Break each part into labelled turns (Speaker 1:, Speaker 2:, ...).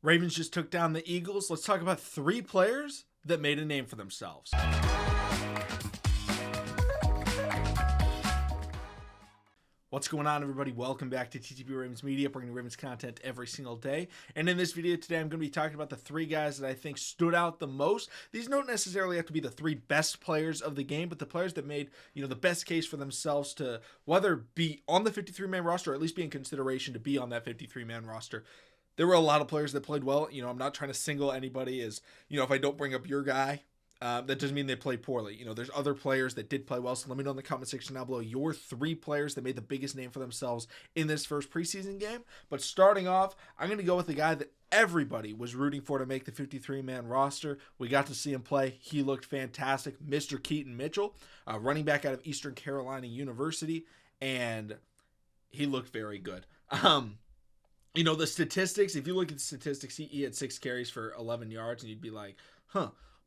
Speaker 1: Ravens just took down the Eagles. Let's talk about 3 players that made a name for themselves. What's going on, everybody? Welcome back to TTP Ravens Media, bringing Ravens content every single day. And in this video today, I'm going to be talking about the 3 guys that I think stood out the most. These don't necessarily have to be the 3 best players of the game, but the players that made, the best case for themselves to whether be on the 53-man roster or at least be in consideration to be on that 53-man roster. There were a lot of players that played well. I'm not trying to single anybody as, if I don't bring up your guy, that doesn't mean they played poorly. There's other players that did play well. So let me know in the comment section down below your 3 players that made the biggest name for themselves in this first preseason game. But starting off, I'm going to go with the guy that everybody was rooting for to make the 53-man roster. We got to see him play. He looked fantastic. Mr. Keaton Mitchell, running back out of Eastern Carolina University, and he looked very good. The statistics, if you look at the statistics, he had 6 carries for 11 yards, and you'd be like,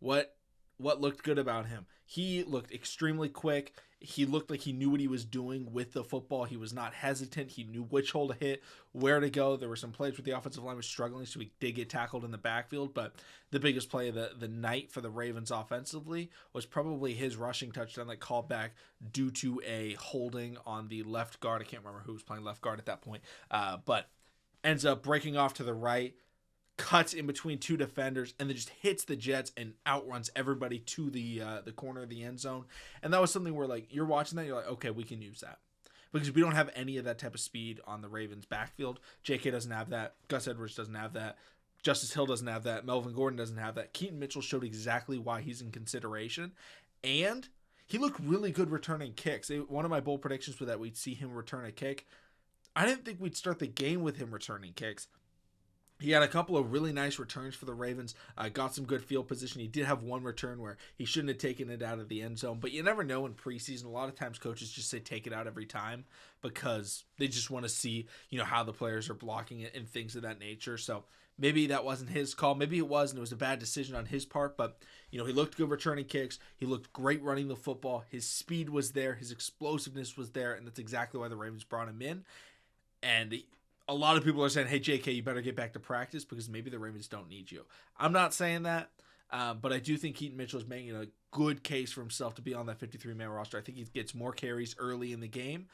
Speaker 1: what looked good about him? He looked extremely quick. He looked like he knew what he was doing with the football. He was not hesitant. He knew which hole to hit, where to go. There were some plays where the offensive line was struggling, so he did get tackled in the backfield. But the biggest play of the night for the Ravens offensively was probably his rushing touchdown that called back due to a holding on the left guard. I can't remember who was playing left guard at that point, but ends up breaking off to the right, cuts in between 2 defenders, and then just hits the Jets and outruns everybody to the corner of the end zone. And that was something where, you're watching that, you're like, okay, we can use that. Because we don't have any of that type of speed on the Ravens backfield. J.K. doesn't have that. Gus Edwards doesn't have that. Justice Hill doesn't have that. Melvin Gordon doesn't have that. Keaton Mitchell showed exactly why he's in consideration. And he looked really good returning kicks. One of my bold predictions was that we'd see him return a kick. I didn't think we'd start the game with him returning kicks. He had a couple of really nice returns for the Ravens, got some good field position. He did have one return where he shouldn't have taken it out of the end zone, but you never know in preseason. A lot of times coaches just say take it out every time because they just want to see, how the players are blocking it and things of that nature. So maybe that wasn't his call. Maybe it was, and it was a bad decision on his part, but, he looked good returning kicks. He looked great running the football. His speed was there. His explosiveness was there, and that's exactly why the Ravens brought him in. And a lot of people are saying, hey, JK, you better get back to practice because maybe the Ravens don't need you. I'm not saying that, but I do think Keaton Mitchell is making a good case for himself to be on that 53-man roster. I think he gets more carries early in the game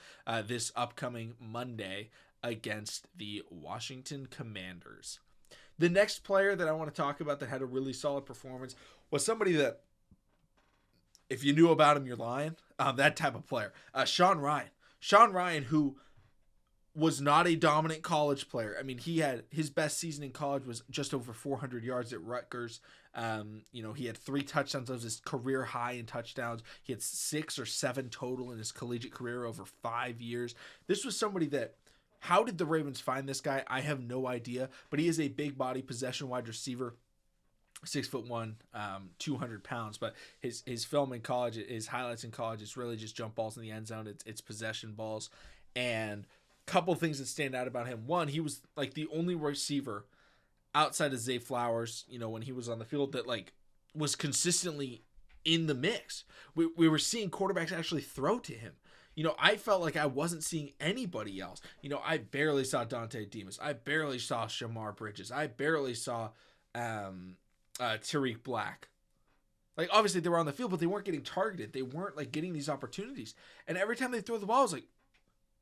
Speaker 1: this upcoming Monday against the Washington Commanders. The next player that I want to talk about that had a really solid performance was somebody that, if you knew about him, you're lying. That type of player. Sean Rhyan. Sean Rhyan, who was not a dominant college player. I mean, he had his best season in college was just over 400 yards at Rutgers. He had 3 touchdowns. That was his career high in touchdowns. He had 6 or 7 total in his collegiate career over 5 years. This was somebody that, how did the Ravens find this guy? I have no idea, but he is a big body possession wide receiver. 6'1", 200 pounds, but his film in college, his highlights in college, it's really just jump balls in the end zone. It's possession balls. And couple things that stand out about him. One, he was the only receiver outside of Zay Flowers, when he was on the field that was consistently in the mix. We were seeing quarterbacks actually throw to him. I felt like I wasn't seeing anybody else. I barely saw Dante Demas. I barely saw Shamar Bridges. I barely saw Tariq Black. Obviously they were on the field, but they weren't getting targeted. They weren't getting these opportunities. And every time they throw the ball, I was like,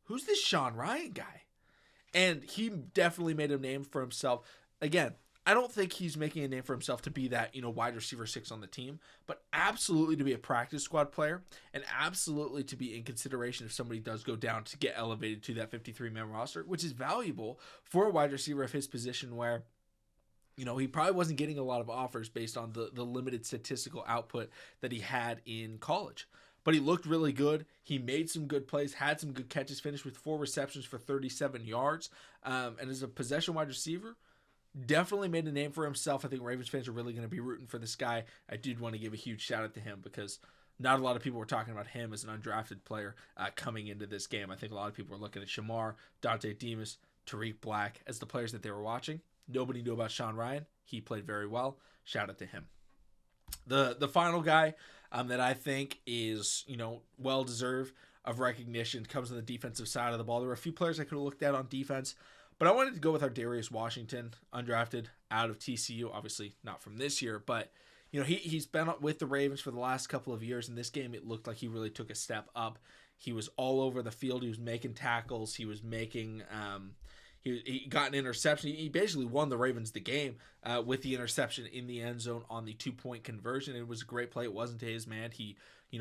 Speaker 1: who's this Sean Rhyan guy? And he definitely made a name for himself. Again, I don't think he's making a name for himself to be that, wide receiver 6 on the team, but absolutely to be a practice squad player and absolutely to be in consideration if somebody does go down to get elevated to that 53-man roster, which is valuable for a wide receiver of his position where, he probably wasn't getting a lot of offers based on the limited statistical output that he had in college. But he looked really good. He made some good plays, had some good catches, finished with 4 receptions for 37 yards. And as a possession wide receiver, definitely made a name for himself. I think Ravens fans are really going to be rooting for this guy. I did want to give a huge shout out to him because not a lot of people were talking about him as an undrafted player coming into this game. I think a lot of people were looking at Shamar, Dante Demas, Tariq Black as the players that they were watching. Nobody knew about Sean Rhyan. He played very well. Shout out to him. The final guy that I think is, well deserved of recognition comes on the defensive side of the ball. There were a few players I could have looked at on defense, But I wanted to go with Ardarius Washington, undrafted, out of TCU. Obviously not from this year, but he's been with the Ravens for the last couple of years. In this game, it looked like he really took a step up. He was all over the field. He was making tackles. He was making he got an interception. He basically won the Ravens the game with the interception in the end zone on the 2-point conversion. It was a great play. It wasn't to his man. He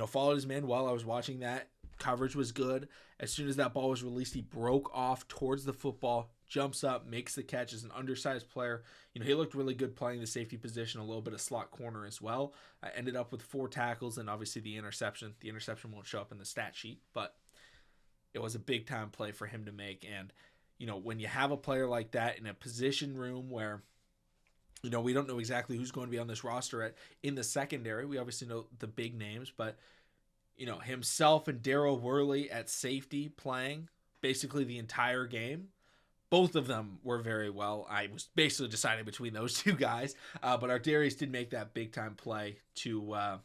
Speaker 1: followed his man while I was watching that. Coverage was good. As soon as that ball was released, he broke off towards the football, jumps up, makes the catch as an undersized player. He looked really good playing the safety position, a little bit of slot corner as well. I ended up with 4 tackles and obviously the interception. The interception won't show up in the stat sheet, but it was a big time play for him to make. And, when you have a player like that in a position room where, we don't know exactly who's going to be on this roster in the secondary. We obviously know the big names, but himself and Daryl Worley at safety playing basically the entire game. Both of them were very well. I was basically deciding between those two guys. But Ardarius did make that big-time play to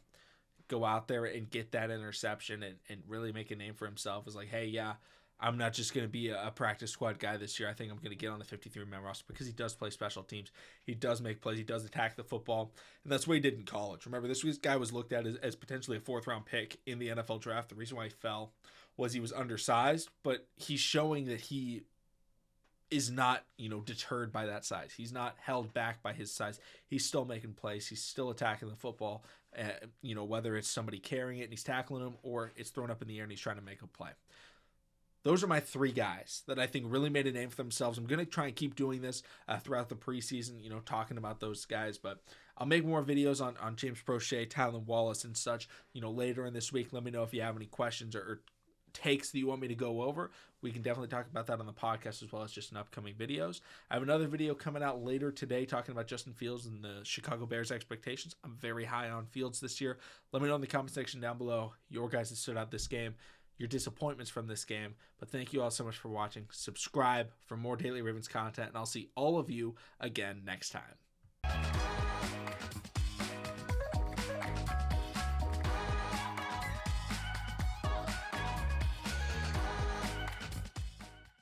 Speaker 1: go out there and get that interception and really make a name for himself. It's like, hey, yeah, I'm not just going to be a practice squad guy this year. I think I'm going to get on the 53-man roster because he does play special teams. He does make plays. He does attack the football. And that's what he did in college. Remember, this guy was looked at as potentially a 4th-round pick in the NFL draft. The reason why he fell was he was undersized, but he's showing that he is not, deterred by that size. He's not held back by his size. He's still making plays. He's still attacking the football, whether it's somebody carrying it and he's tackling him or it's thrown up in the air and he's trying to make a play. Those are my 3 guys that I think really made a name for themselves. I'm going to try and keep doing this throughout the preseason, talking about those guys. But I'll make more videos on James Prochet, Tylan Wallace, and such, later in this week. Let me know if you have any questions or takes that you want me to go over. We can definitely talk about that on the podcast as well as just in upcoming videos. I have another video coming out later today talking about Justin Fields and the Chicago Bears expectations. I'm very high on Fields this year. Let me know in the comment section down below your guys that stood out this game, your disappointments from this game. But thank you all so much for watching. Subscribe for more Daily Ravens content, and I'll see all of you again next time.